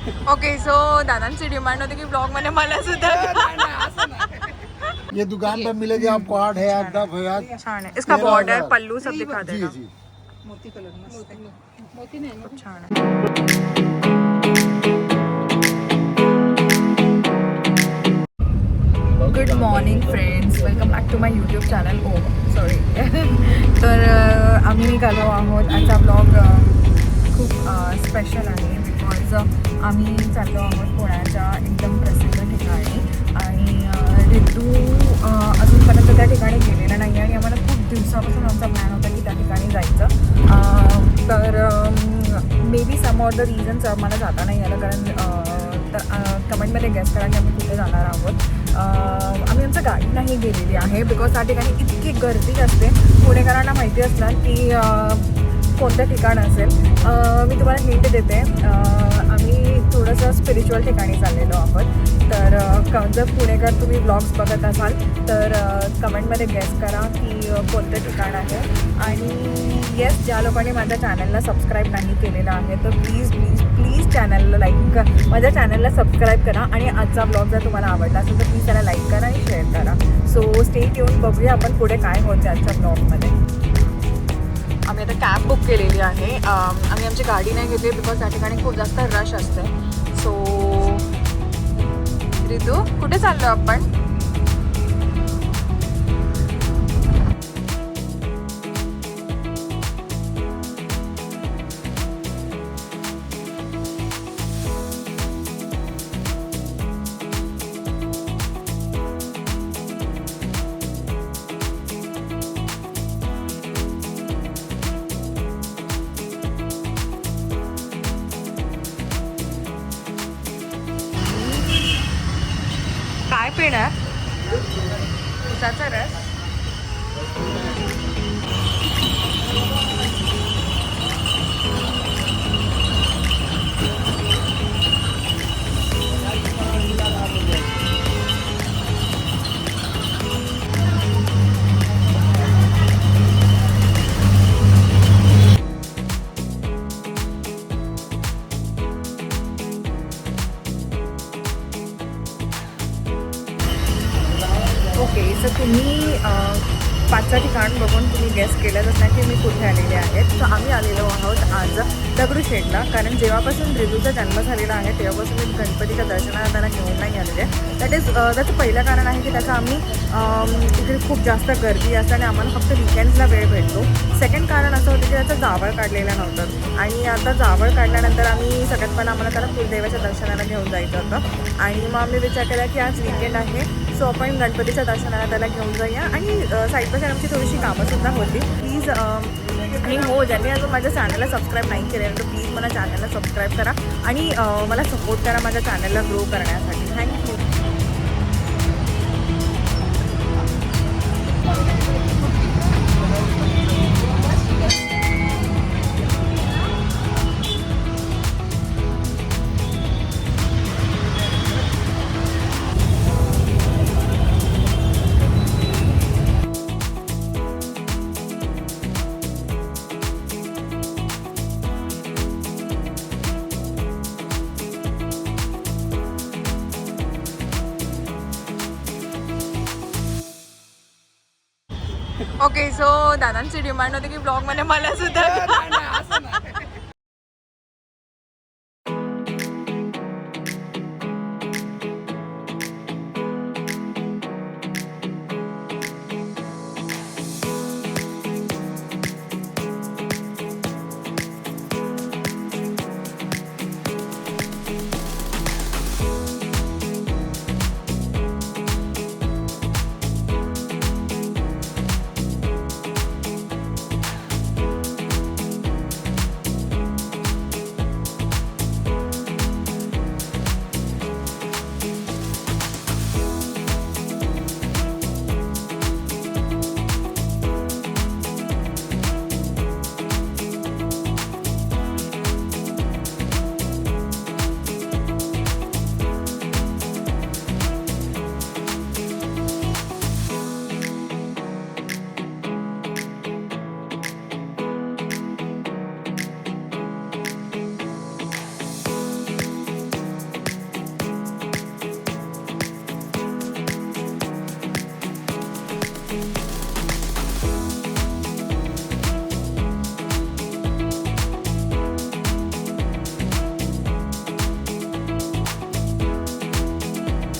Okay so दादांची demand होती की blog मध्ये मला सुद्धा ये दुकान पर मिलेगी आपको 8,000 10,000। छान आहे. इसका बॉर्डर पल्लू सब दिखा जी देगा. जी। मोती कलर मस्त आहे. मोती नाही ना. खूप छान आहे. Good morning friends, welcome back to my YouTube channel. Oh sorry. तर आम्ही निघालो आहोत. आजचा ब्लॉग खूप स्पेशल आहे बिकॉज आम्ही चाललो आहोत पुण्याच्या एकदम प्रसिद्ध ठिकाणी आणि रितू अजूनपर्यंत त्या ठिकाणी गेलेला नाही आणि आम्हाला खूप दिवसापासून आमचा प्लॅन होता की त्या ठिकाणी जायचं. तर maybe some of the reasons मला जाता नाही आलं कारण कमेंटमध्ये गेस करा की आम्ही कुठे जाणार आहोत. आम्ही आमच्या गाडीलाही गेलेली आहे बिकॉज त्या ठिकाणी इतकी गर्दी असते. पुणेकरांना माहिती असणार की कोणतं ठिकाण असेल. मी तुम्हाला हिंट देते. आम्ही थोडंसं स्पिरिच्युअल ठिकाणी चाललेलो आहोत. तर जर पुणेकर तुम्ही ब्लॉग्स बघत असाल तर कमेंटमध्ये गेस करा की कोणतं ठिकाण आहे. आणि येस, ज्या लोकांनी माझ्या चॅनलला सबस्क्राईब नाही केलेलं आहे तर प्लीज प्लीज प्लीज चॅनलला माझ्या चॅनलला सबस्क्राईब करा. आणि आजचा ब्लॉग जर तुम्हाला आवडला असेल तर प्लीज त्याला लाईक करा आणि शेअर करा. सो स्टेट येऊन बघूया आपण पुढे काय होतं आजच्या ब्लॉगमध्ये. आम्ही आता कॅब बुक केलेली आहे. आम्ही आमची गाडी नाही घेतली बिकॉज त्या ठिकाणी खूप जास्त रश असते. सो रितू, कुठे चाललो आपण? काय पिणार? उसाचा रस. ओके, सर तुम्ही पाचचं ठिकाण बघून तुम्ही गेस केलंच असणार की मी कुठे आलेले आहेत. तर आम्ही आलेलो आहोत आज दगडूशेठला. कारण जेव्हापासून रितूचा जन्म झालेला आहे तेव्हापासून मी गणपतीच्या दर्शनाला त्याला घेऊन नाही आलेले. त्याचं पहिलं कारण आहे की त्याचं आम्ही इकडे खूप जास्त गर्दी असते आणि आम्हाला फक्त वीकेंड्सला वेळ भेटतो. सेकंड कारण असं होतं की त्याचं जावळ काढलेलं नव्हतं आणि आता जावळ काढल्यानंतर आम्ही सगळ्यात पहिला आम्हाला त्याला कुलदेवाच्या दर्शनाला घेऊन जायचं होतं. आणि मग आम्ही विचार केला की आज वीकेंड आहे सो आपण गणपतीच्या दर्शनाला त्याला घेऊन जाऊया. आणि साईड बाय साईड आमची थोडीशी कामंसुद्धा होती. प्लीज आणि हो, ज्यांनी अजून माझ्या चॅनलला सबस्क्राईब नाही केलेलं तर प्लीज मला चॅनलला सबस्क्राईब करा आणि मला सपोर्ट करा माझ्या चॅनलला ग्रो करण्यासाठी. थँक्यू. ओके सो दादांची डिमांड होती की ब्लॉग मध्ये मला सुद्धा